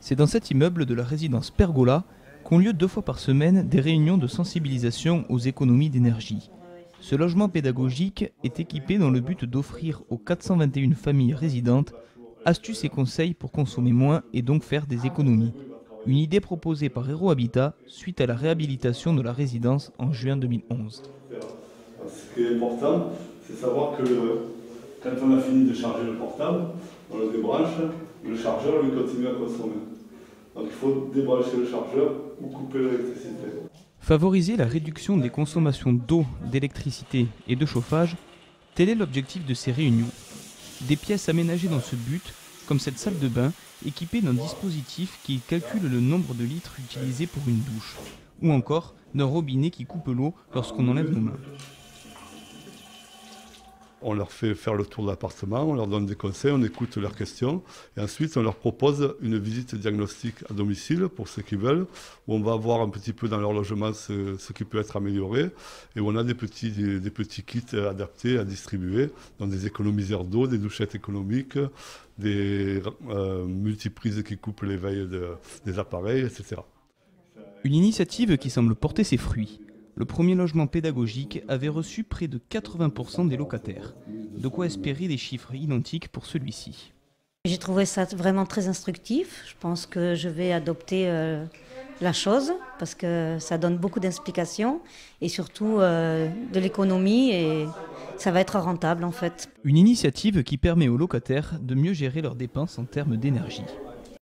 C'est dans cet immeuble de la résidence Pergola qu'ont lieu 2 fois par semaine des réunions de sensibilisation aux économies d'énergie. Ce logement pédagogique est équipé dans le but d'offrir aux 421 familles résidentes astuces et conseils pour consommer moins et donc faire des économies. Une idée proposée par Hero Habitat suite à la réhabilitation de la résidence en juin 2011. Ce qui est important, c'est savoir que quand on a fini de charger le portable, on le débranche, le chargeur lui continue à consommer. Donc il faut débrancher le chargeur ou couper l'électricité. Favoriser la réduction des consommations d'eau, d'électricité et de chauffage, tel est l'objectif de ces réunions. Des pièces aménagées dans ce but, comme cette salle de bain, équipée d'un dispositif qui calcule le nombre de litres utilisés pour une douche, ou encore d'un robinet qui coupe l'eau lorsqu'on enlève nos mains. On leur fait faire le tour de l'appartement, on leur donne des conseils, on écoute leurs questions et ensuite on leur propose une visite diagnostique à domicile pour ceux qui veulent, où on va voir un petit peu dans leur logement ce qui peut être amélioré et où on a des petits kits adaptés à distribuer, dans des économiseurs d'eau, des douchettes économiques, des multiprises qui coupent les veilles des appareils, etc. Une initiative qui semble porter ses fruits. Le premier logement pédagogique avait reçu près de 80% des locataires. De quoi espérer des chiffres identiques pour celui-ci. J'ai trouvé ça vraiment très instructif. Je pense que je vais adopter la chose parce que ça donne beaucoup d'explications et surtout de l'économie et ça va être rentable en fait. Une initiative qui permet aux locataires de mieux gérer leurs dépenses en termes d'énergie.